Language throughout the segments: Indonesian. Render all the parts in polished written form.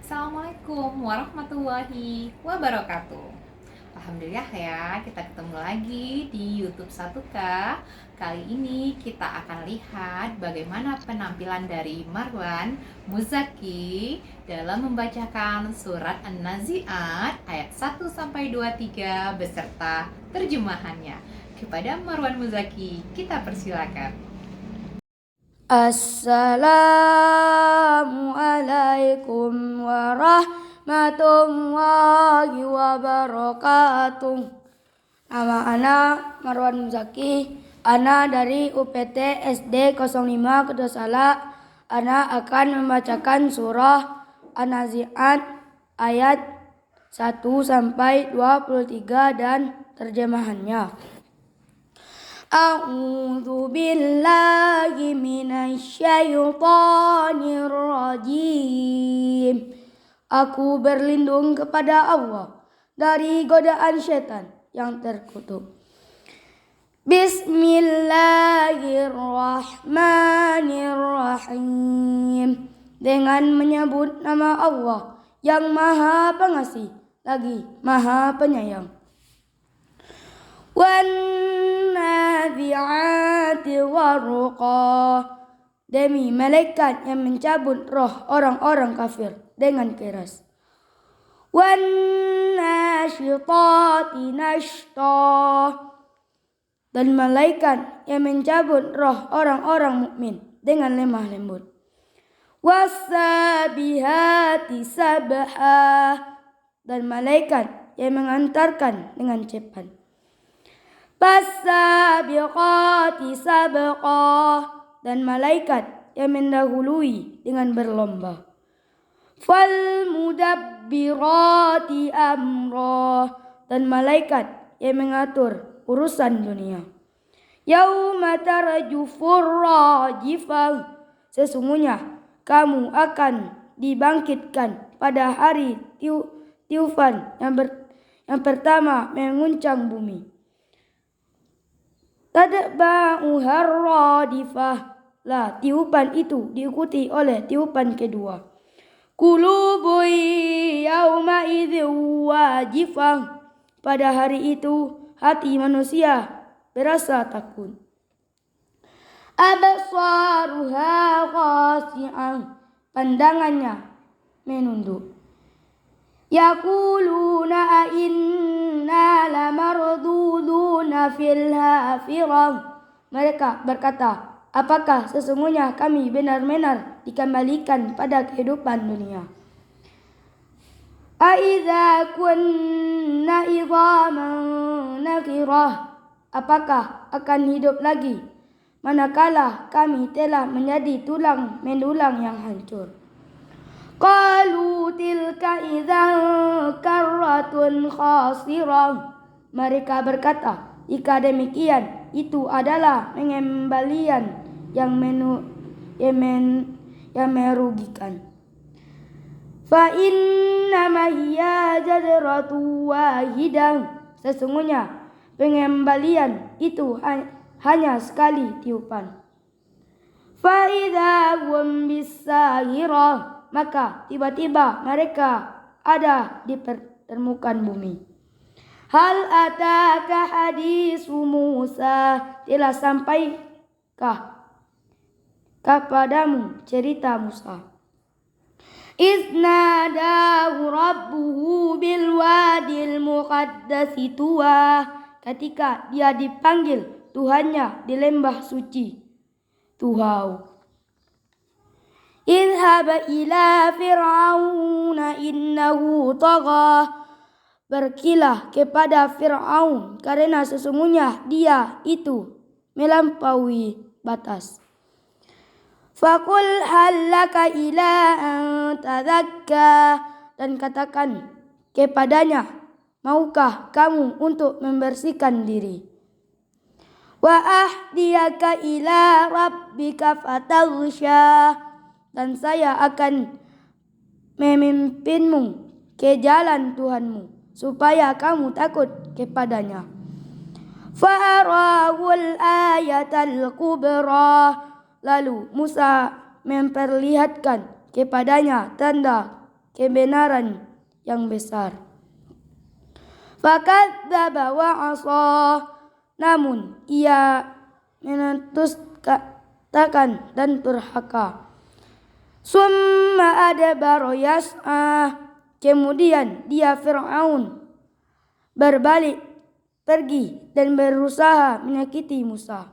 Assalamualaikum warahmatullahi wabarakatuh. Alhamdulillah ya, kita ketemu lagi di YouTube 1K. Kali ini kita akan lihat bagaimana penampilan dari Marwan Muzaki dalam membacakan surat An-Nazi'at ayat 1 sampai 23 beserta terjemahannya. Kepada Marwan Muzaki, kita persilakan. Assalamualaikum warahmatullahi wabarakatuh. Nama ana Marwan Muzaki. Ana dari UPT SD 05 Kedosala. Ana akan membacakan surah An-Nazi'at ayat 1 sampai 23 dan terjemahannya. A'udzu billahi minasyaitonir rajim. Aku berlindung kepada Allah dari godaan setan yang terkutuk. Bismillahirrahmanirrahim. Dengan menyebut nama Allah yang Maha Pengasih lagi Maha Penyayang. Wan-nazi'ati gharqa. Demi malaikat yang mencabut roh orang-orang kafir dengan keras. Wan-nasyitati nashta. Dan malaikat yang mencabut roh orang-orang mukmin dengan lemah lembut. Was-sabihati sabha. Dan malaikat yang mengantarkan dengan cepat. Fasabiqati sabqa. Dan malaikat yang mendahului dengan berlomba. Falmudabbirati amra. Dan malaikat yang mengatur urusan dunia. Yauma tarjufur rajifah. Sesungguhnya kamu akan dibangkitkan pada hari tiufan yang pertama menguncang bumi. Tadba'uhar radifah. Lah, tiupan itu diikuti oleh tiupan kedua. Qulubun yauma idzin wajifah. Pada hari itu hati manusia berasa takut. Absaruha khashi'ah. Pandangannya menunduk. Yaquluna inna lamarduduna fil hafirah. Mereka berkata, apakah sesungguhnya kami benar-benar dikembalikan pada kehidupan dunia? Aidza kunna idhaman nakhirah. Apakah akan hidup lagi manakala kami telah menjadi tulang mendulang yang hancur? Qalu tilka idzan karratun khasirah. Mereka berkata, jika demikian itu adalah pengembalian yang merugikan. Fa innama hiya jadratu wahidah. Sesungguhnya pengembalian itu hanya sekali tiupan. Fa idza hum bisahirah. Maka tiba-tiba mereka ada di permukaan bumi. Hal ataka hadisu Musa. Telah sampaikah kepadamu cerita Musa? Iznadahu rabbuhu bil wadil muqaddasi tuwa. Ketika dia dipanggil Tuhannya di lembah suci Tuhau. Idhab ila fir'auna innahu tagha. Berkilah kepada Fir'aun karena sesungguhnya dia itu melampaui batas. Faqul hal laka ila an tazakka. Dan katakan kepadanya, maukah kamu untuk membersihkan diri? Wa ahdiyaka ila rabbika fataghsha. Dan saya akan memimpinmu ke jalan Tuhanmu supaya kamu takut kepadanya. Fa'arahul ayatal kubra. Lalu Musa memperlihatkan kepadanya tanda kebenaran yang besar. Fakadzdzaba wa 'asha, namun ia mendustakan dan durhaka. Summa adbara yas'a, kemudian dia Fir'aun berbalik pergi dan berusaha menyakiti Musa.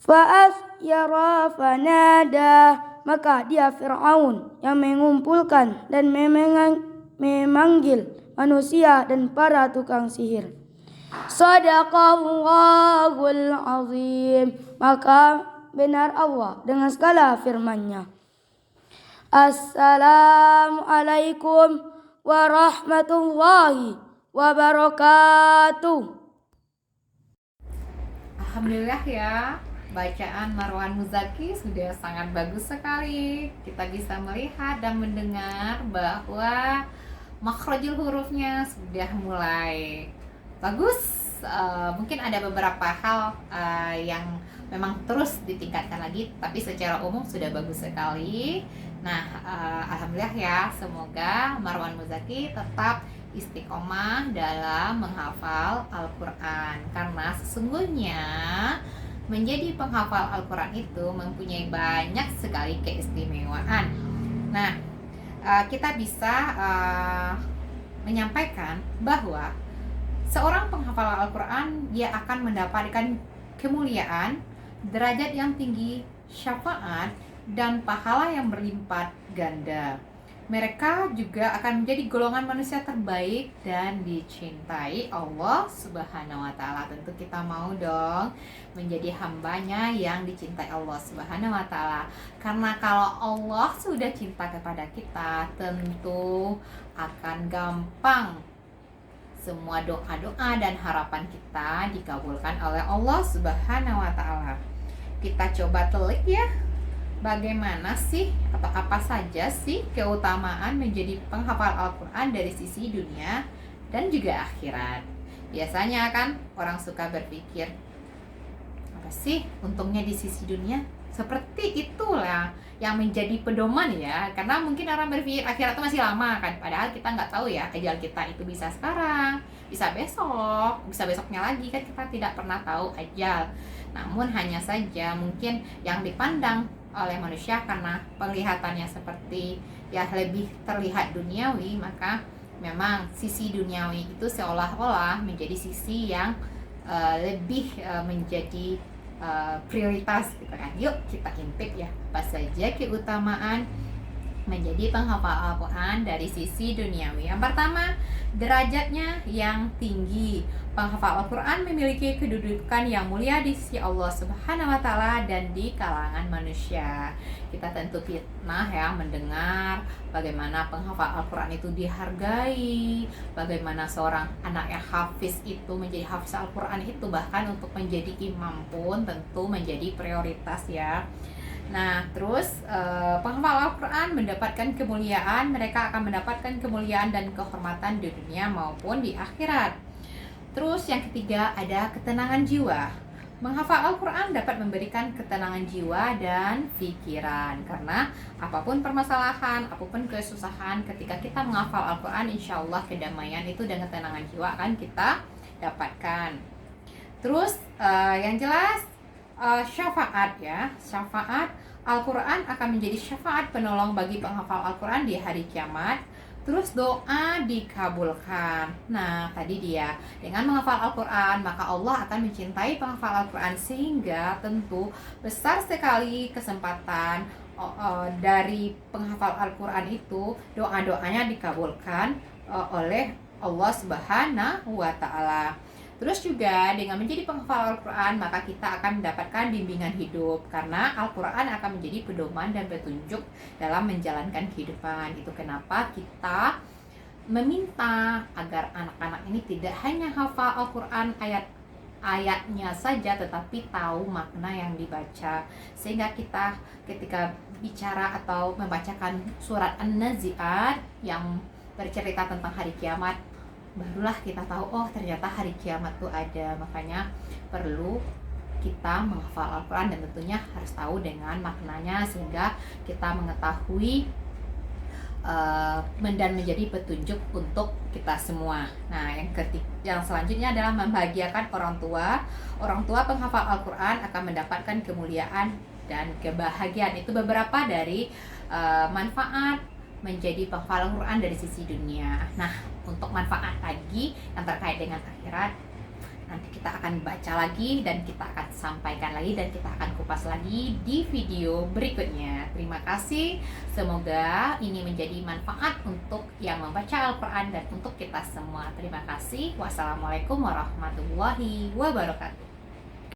Fa'athyara fanada, maka dia Fir'aun yang mengumpulkan dan memanggil manusia dan para tukang sihir. Shadaqallahul azim, maka benar Allah dengan segala firman-Nya. Assalamualaikum warahmatullahi wabarakatuh. Alhamdulillah ya, bacaan Marwan Muzaki sudah sangat bagus sekali. Kita bisa melihat dan mendengar bahwa makhrajul hurufnya sudah mulai bagus. Mungkin ada beberapa hal yang memang terus ditingkatkan lagi, tapi secara umum sudah bagus sekali. Nah, alhamdulillah ya, semoga Marwan Muzaki tetap istiqomah dalam menghafal Al-Quran, karena sesungguhnya menjadi penghafal Al-Quran itu mempunyai banyak sekali keistimewaan. Nah, kita bisa menyampaikan bahwa seorang penghafal Al-Quran dia akan mendapatkan kemuliaan, derajat yang tinggi, syafaat, dan pahala yang berlipat ganda. Mereka juga akan menjadi golongan manusia terbaik dan dicintai Allah Subhanahu wa Ta'ala. Tentu kita mau dong menjadi hambanya yang dicintai Allah Subhanahu wa Ta'ala. Karena kalau Allah sudah cinta kepada kita, tentu akan gampang semua doa-doa dan harapan kita dikabulkan oleh Allah Subhanahu wa Ta'ala. Kita coba telik ya, bagaimana sih atau apa saja sih keutamaan menjadi penghafal Al-Quran dari sisi dunia dan juga akhirat. Biasanya kan orang suka berpikir, apa sih untungnya di sisi dunia? Seperti itulah yang menjadi pedoman ya, karena mungkin orang berpikir akhirat itu masih lama kan, padahal kita nggak tahu ya ajal kita itu bisa sekarang, bisa besok, bisa besoknya lagi kan, kita tidak pernah tahu ajal. Namun hanya saja mungkin yang dipandang oleh manusia karena penglihatannya seperti ya lebih terlihat duniawi, maka memang sisi duniawi itu seolah-olah menjadi sisi yang lebih menjadi prioritas gitu kan. Yuk kita intip ya, apa saja keutamaan menjadi penghafal Al-Quran dari sisi duniawi. Yang pertama, derajatnya yang tinggi. Penghafal Al-Quran memiliki kedudukan yang mulia di sisi Allah Subhanahu wa Ta'ala dan di kalangan manusia. Kita tentu pernah ya mendengar bagaimana penghafal Al-Quran itu dihargai, bagaimana seorang anak yang hafiz itu menjadi hafiz Al-Quran itu bahkan untuk menjadi imam pun tentu menjadi prioritas ya. Nah, terus penghafal Al-Quran mendapatkan kemuliaan, mereka akan mendapatkan kemuliaan dan kehormatan di dunia maupun di akhirat. Terus yang ketiga ada ketenangan jiwa. Menghafal Al-Quran dapat memberikan ketenangan jiwa dan pikiran, karena apapun permasalahan, apapun kesusahan, ketika kita menghafal Al-Quran, insya Allah kedamaian itu dan ketenangan jiwa akan kita dapatkan. Terus yang jelas syafaat ya, syafaat Al-Quran akan menjadi syafaat penolong bagi penghafal Al-Quran di hari kiamat. Terus doa dikabulkan. Nah, tadi dia dengan menghafal Al-Quran maka Allah akan mencintai penghafal Al-Quran, sehingga tentu besar sekali kesempatan dari penghafal Al-Quran itu doa-doanya dikabulkan oleh Allah Subhanahu wa Ta'ala. Terus juga dengan menjadi penghafal Al-Quran maka kita akan mendapatkan bimbingan hidup, karena Al-Quran akan menjadi pedoman dan petunjuk dalam menjalankan kehidupan. Itu kenapa kita meminta agar anak-anak ini tidak hanya hafal Al-Quran ayat-ayatnya saja, tetapi tahu makna yang dibaca, sehingga kita ketika bicara atau membacakan surat An-Nazi'at yang bercerita tentang hari kiamat, barulah kita tahu, oh ternyata hari kiamat tuh ada. Makanya perlu kita menghafal Al-Quran dan tentunya harus tahu dengan maknanya, sehingga kita mengetahui dan menjadi petunjuk untuk kita semua. Nah, yang selanjutnya adalah membahagiakan orang tua. Orang tua penghafal Al-Quran akan mendapatkan kemuliaan dan kebahagiaan. Itu beberapa dari manfaat menjadi penghafal Al-Quran dari sisi dunia. Nah, untuk manfaat lagi yang terkait dengan akhirat, nanti kita akan baca lagi dan kita akan sampaikan lagi dan kita akan kupas lagi di video berikutnya. Terima kasih. Semoga ini menjadi manfaat untuk yang membaca Al-Quran dan untuk kita semua. Terima kasih. Wassalamualaikum warahmatullahi wabarakatuh.